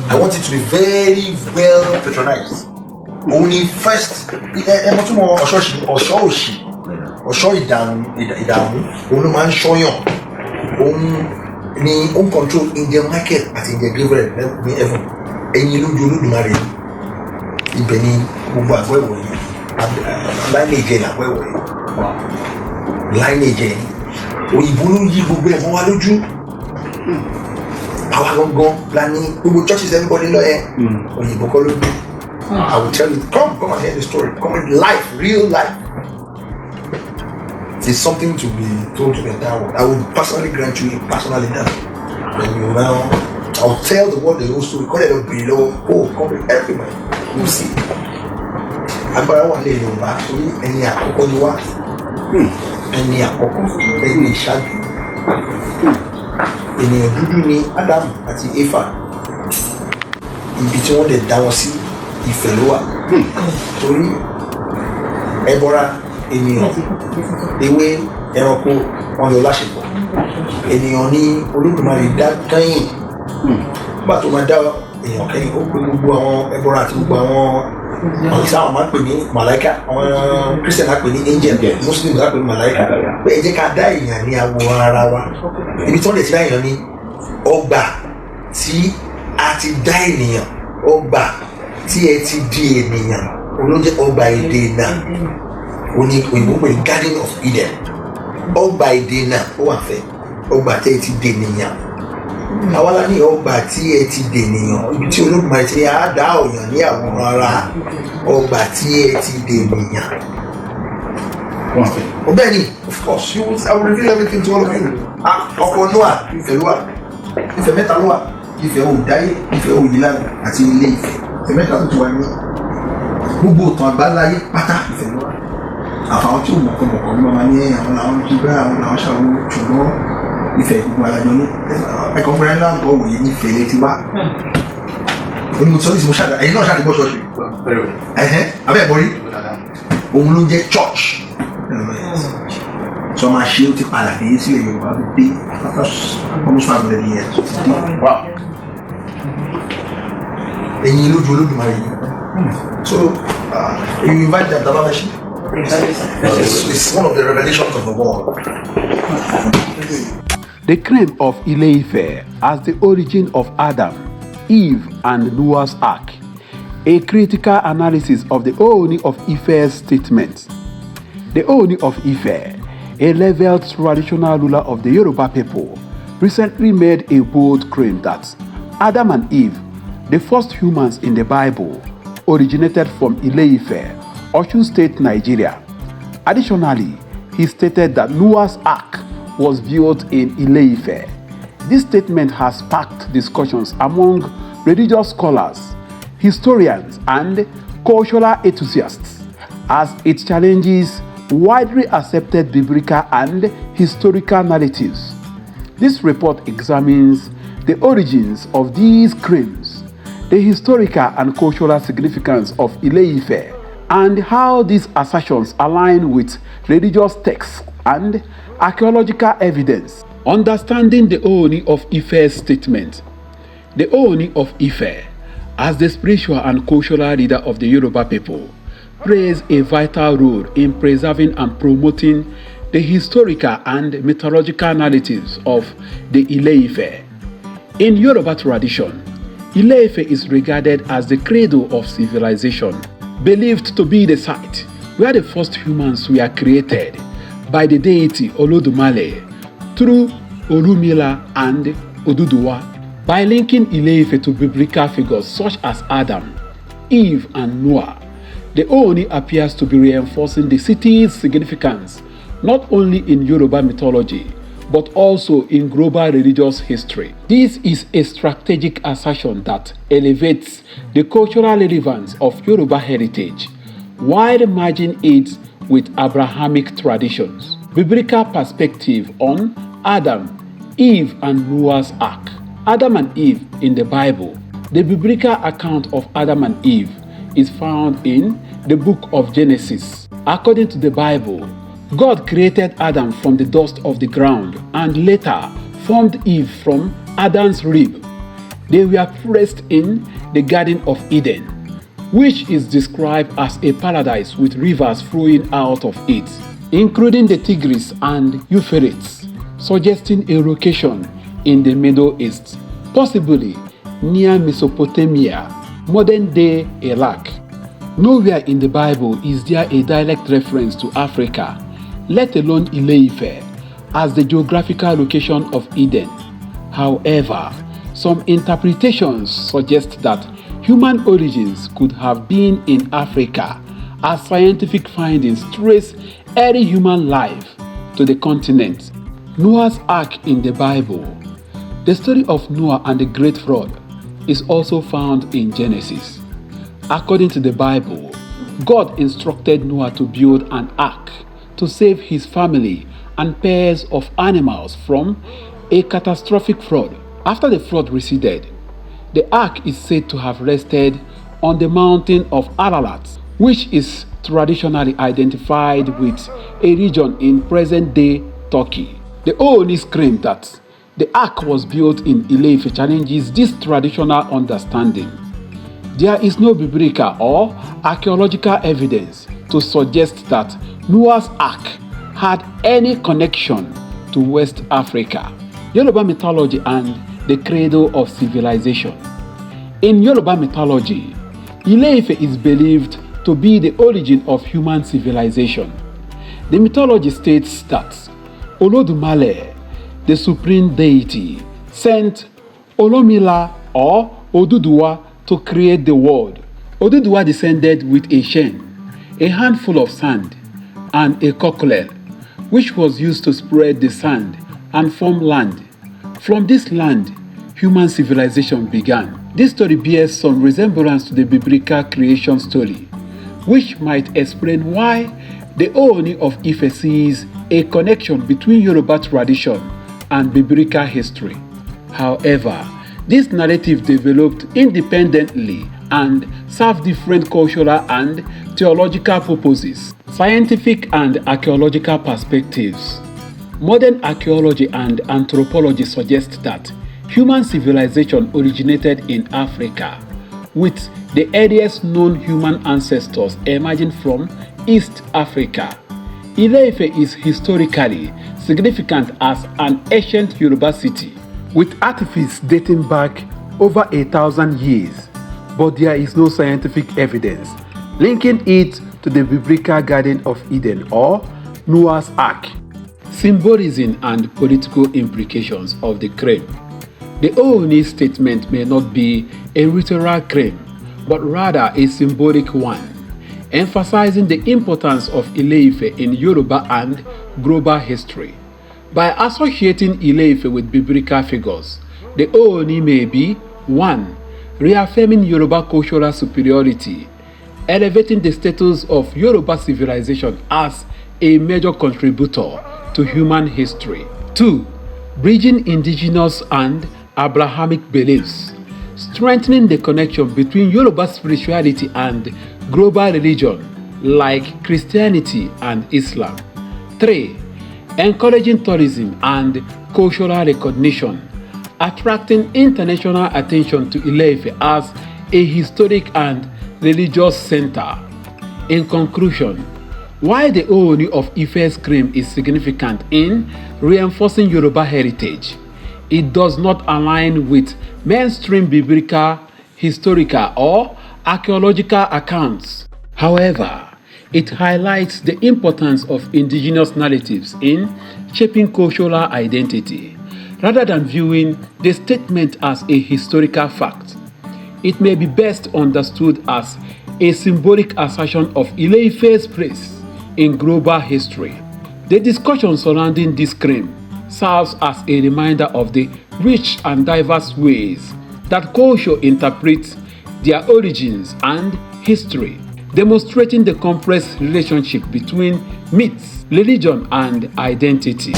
I want it to be very well patronized. Only first, Osho Idamu, Onu man shoyon, ni control Indian market at Indian giver, me ever. And you do marry. Ibeni, Uba, where were you? Lineage, where were you? Lineage. Oyibulu Yibu, Waluju. Our go planning, we will churches everybody know Oyibu. I will tell you, come and hear the story. Come in life, real life. It's something to be told to the entire world. I will personally grant you personally now. When you now, I'll tell the world the whole story. Call it below. Oh, come with everybody. You see. I'm going to lay you back to you. Any akoko you want. Any akoko. Any shaggy. Any dudu ni Adam ati Ifa. In between the dawasi Ifelua. Torí Ebora ènìyàn ewé ẹranko wọn yọ láṣepọ̀ ènìyàn ní Olódùmarè dá kẹ́yìn nígbà tó máa dá èèyàn kẹ́yìn ó pé gbogbo àwọn ẹbọra àti gbogbo àwọn ìsáwọn máa ń pè ní màláíkà àwọn Christian á pè ní angel Muslim á pè ní màláíkà pé ẹ jẹ́ ká dá èèyàn ní àwòrán ara wa ibi tí wọ́n lè ti dá èèyàn ní ọgbà tí a ti dá ènìyàn ọgbà tí ẹ ti di ènìyàn olóúnjẹ ọgbà èdè náà òní òyìnbó pè ní Garden of Eden ọgbà èdè náà ó wà fẹ́ ọgbà tí ẹ ti di ènìyàn àwa la ní ọgbà tí ẹ ti di ènìyàn ibi tí Olódùmarè ti á dá òyàn ní àwòrán ara ọgbà tí ẹ ti di ènìyàn. Bẹ́ẹ̀ ni of course I will reveal everything to all of you. Ọkọ̀ Noah Ifẹ̀ ló wà Ifẹ̀ mẹ́ta ló wà Ifẹ̀ Òdáyé Ifẹ̀ Òyìnlá àti Ilé-Ifẹ̀ Ifẹ̀ mẹ́ta tó ti wà ní gbogbo ìtàn àgbáláyé pátá Ifẹ̀ ló wà. Àfàwọn tí ó mọ̀kànmọ̀kàn ní ọmọ ní àwọn làwọn jí bá àwọn làwọn ṣàwọn ṣùgbọ́n Ifẹ̀ gbogbo alájọ ní ẹ̀kọ́ fúnra ńlá ń bọ̀ wòye ní Ifẹ̀ létí wá. Onímọ̀tò ní mo ṣàdá ẹ̀yin náà ṣàdìgbọ́ ṣọ́ọ̀ṣì abẹ́ ẹ̀bọ̀rí òun ló jẹ́ church sọ ma ṣe ó ti padà dé sílẹ̀ Yorùbá dé almost 500 years ẹ̀yin lójú Olódùmarè yìí so you invite them Baba Meshi. It's one of the revelations of the world. The claim of Ile-Ife as the origin of Adam, Eve, and Noah's Ark. A critical analysis of the Ooni of Ife's statement. The Ooni of Ife, a leveled traditional ruler of the Yoruba people, recently made a bold claim that Adam and Eve, the first humans in the Bible, originated from Ile-Ife, Osun State, Nigeria. Additionally, he stated that Noah's Ark was built in Ile-Ife. This statement has sparked discussions among religious scholars, historians, and cultural enthusiasts as it challenges widely accepted biblical and historical narratives. This report examines the origins of these claims, the historical and cultural significance of Ile-Ife, and how these assertions align with religious texts and archaeological evidence. Understanding the Ooni of Ife's statement. The Ooni of Ife, as the spiritual and cultural leader of the Yoruba people, plays a vital role in preserving and promoting the historical and mythological narratives of the Ile-Ife. In Yoruba tradition, Ile-Ife is regarded as the cradle of civilization, believed to be the site where the first humans were created by the deity Olodumare through Olumila and Oduduwa. By linking Ile-Ife to biblical figures such as Adam, Eve, and Noah, the Ooni appears to be reinforcing the city's significance not only in Yoruba mythology but also in global religious history. This is a strategic assertion that elevates the cultural relevance of Yoruba heritage while merging it with Abrahamic traditions. Biblical perspective on Adam, Eve, and Noah's Ark. Adam and Eve in the Bible. The biblical account of Adam and Eve is found in the book of Genesis. According to the Bible, God created Adam from the dust of the ground and later formed Eve from Adam's rib. They were placed in the Garden of Eden, which is described as a paradise with rivers flowing out of it, including the Tigris and Euphrates, suggesting a location in the Middle East, possibly near Mesopotamia, modern-day Iraq. Nowhere in the Bible is there a direct reference to Africa, let alone Ile-Ife, as the geographical location of Eden. However, some interpretations suggest that human origins could have been in Africa, as scientific findings trace early human life to the continent. Noah's Ark in the Bible. The story of Noah and the Great Flood is also found in Genesis. According to the Bible, God instructed Noah to build an ark to save his family and pairs of animals from a catastrophic flood. After the flood receded, the ark is said to have rested on the mountain of Ararat, which is traditionally identified with a region in present-day Turkey. The Onis claim that the ark was built in Ile-Ife challenges this traditional understanding. There is no biblical or archaeological evidence to suggest that Noah's Ark had any connection to West Africa. Yoruba mythology and the cradle of civilization. In Yoruba mythology, Ile-Ife is believed to be the origin of human civilization. The mythology states that Olodumare, the supreme deity, sent Olomila or Oduduwa to create the world. Oduduwa descended with a chain, a handful of sand, and a cockle, which was used to spread the sand and form land. From this land, human civilization began. This story bears some resemblance to the biblical creation story, which might explain why the Ooni of Ife sees a connection between Yoruba tradition and biblical history. However, this narrative developed independently and served different cultural and theological purposes. Scientific and archaeological perspectives. Modern archaeology and anthropology suggest that human civilization originated in Africa, with the earliest known human ancestors emerging from East Africa. Ile-Ife is historically significant as an ancient Yoruba city, with artifacts dating back over 1,000 years, but there is no scientific evidence linking it to the biblical Garden of Eden or Noah's Ark. Symbolism and political implications of the claim. The Ooni statement may not be a literal claim, but rather a symbolic one, emphasizing the importance of Ile-Ife in Yoruba and global history. By associating Ile-Ife with biblical figures, the Ooni may be 1. Reaffirming Yoruba cultural superiority, elevating the status of Yoruba civilization as a major contributor to human history. 2. Bridging indigenous and Abrahamic beliefs, strengthening the connection between Yoruba spirituality and global religion like Christianity and Islam. 3. Encouraging tourism and cultural recognition, attracting international attention to Ile-Ife as a historic and religious center. In conclusion, while the Ooni of Ife's claim is significant in reinforcing Yoruba heritage, it does not align with mainstream biblical, historical, or archaeological accounts. However, it highlights the importance of indigenous narratives in shaping cultural identity. Rather than viewing the statement as a historical fact, it may be best understood as a symbolic assertion of Ile-Ife's place in global history. The discussion surrounding this claim serves as a reminder of the rich and diverse ways that culture interprets their origins and history, demonstrating the complex relationship between myths, religion, and identity.